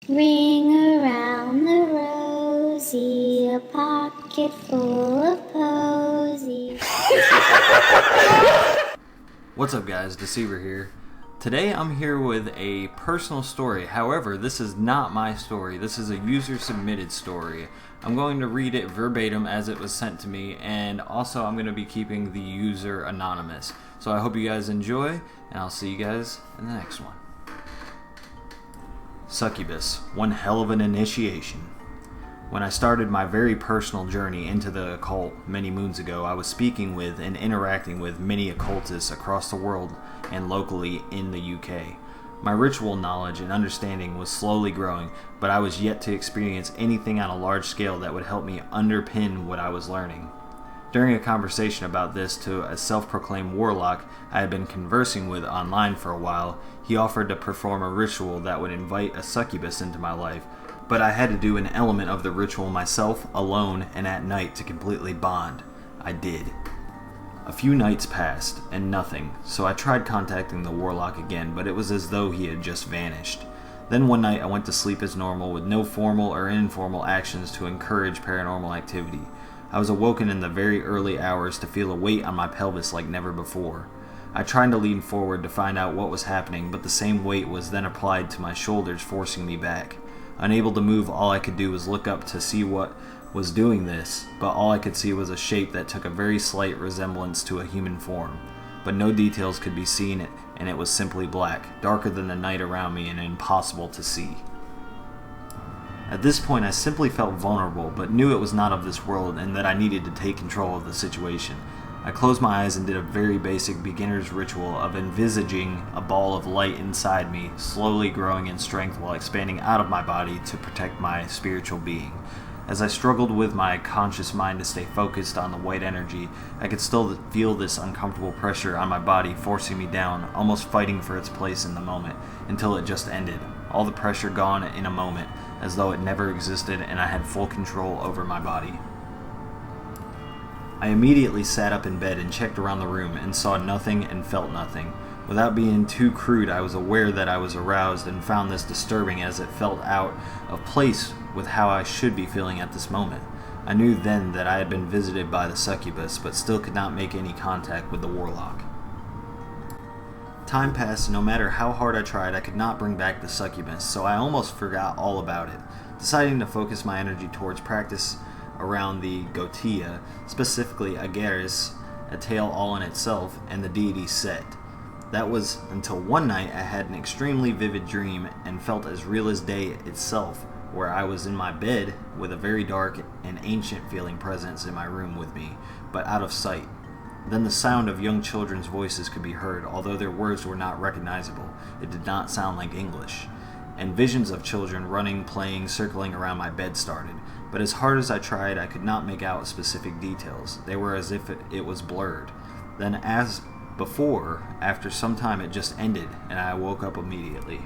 Ring around the rosy, a pocket full of posies. What's up guys, Deceiver here. Today I'm here with a personal story. However, this is not my story. This is a user submitted story. I'm going to read it verbatim as it was sent to me, and also I'm going to be keeping the user anonymous. So I hope you guys enjoy, and I'll see you guys in the next one. Succubus, one hell of an initiation. When I started my very personal journey into the occult many moons ago, I was speaking with and interacting with many occultists across the world and locally in the UK. My ritual knowledge and understanding was slowly growing, but I was yet to experience anything on a large scale that would help me underpin what I was learning. During a conversation about this to a self-proclaimed warlock I had been conversing with online for a while, he offered to perform a ritual that would invite a succubus into my life, but I had to do an element of the ritual myself, alone, and at night to completely bond. I did. A few nights passed, and nothing, so I tried contacting the warlock again, but it was as though he had just vanished. Then one night I went to sleep as normal, with no formal or informal actions to encourage paranormal activity. I was awoken in the very early hours to feel a weight on my pelvis like never before. I tried to lean forward to find out what was happening, but the same weight was then applied to my shoulders, forcing me back. Unable to move, all I could do was look up to see what was doing this, but all I could see was a shape that took a very slight resemblance to a human form. But no details could be seen, and it was simply black, darker than the night around me and impossible to see. At this point I simply felt vulnerable, but knew it was not of this world and that I needed to take control of the situation. I closed my eyes and did a very basic beginner's ritual of envisaging a ball of light inside me, slowly growing in strength while expanding out of my body to protect my spiritual being. As I struggled with my conscious mind to stay focused on the white energy, I could still feel this uncomfortable pressure on my body forcing me down, almost fighting for its place in the moment, until it just ended. All the pressure gone in a moment, as though it never existed and I had full control over my body. I immediately sat up in bed and checked around the room and saw nothing and felt nothing. Without being too crude, I was aware that I was aroused and found this disturbing as it felt out of place with how I should be feeling at this moment. I knew then that I had been visited by the succubus, but still could not make any contact with the warlock. Time passed, and no matter how hard I tried, I could not bring back the succubus, so I almost forgot all about it. Deciding to focus my energy towards practice around the Gotia, specifically Agaris, a tale all in itself, and the deity Set. That was until one night I had an extremely vivid dream and felt as real as day itself, where I was in my bed with a very dark and ancient feeling presence in my room with me, but out of sight. Then the sound of young children's voices could be heard, although their words were not recognizable. It did not sound like English. And visions of children running, playing, circling around my bed started. But as hard as I tried, I could not make out specific details. They were as if it was blurred. Then as before, after some time it just ended, and I woke up immediately.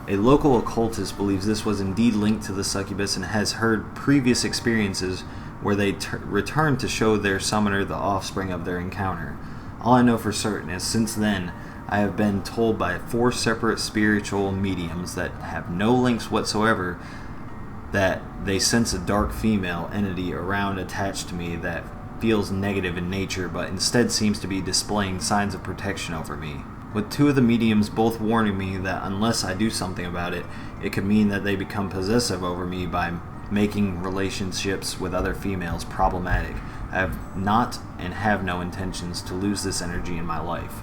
A local occultist believes this was indeed linked to the succubus and has heard previous experiences where they returned to show their summoner the offspring of their encounter. All I know for certain is since then, I have been told by 4 separate spiritual mediums that have no links whatsoever that they sense a dark female entity around attached to me that feels negative in nature but instead seems to be displaying signs of protection over me. With 2 of the mediums both warning me that unless I do something about it, it could mean that they become possessive over me by making relationships with other females problematic. I have not and have no intentions to lose this energy in my life.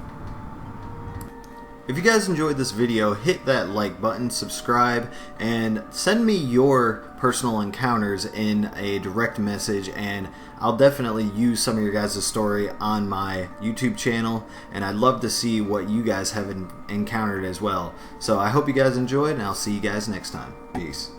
If you guys enjoyed this video, hit that like button, subscribe, and send me your personal encounters in a direct message, and I'll definitely use some of your guys' story on my YouTube channel, and I'd love to see what you guys have encountered as well. So I hope you guys enjoyed, and I'll see you guys next time. Peace.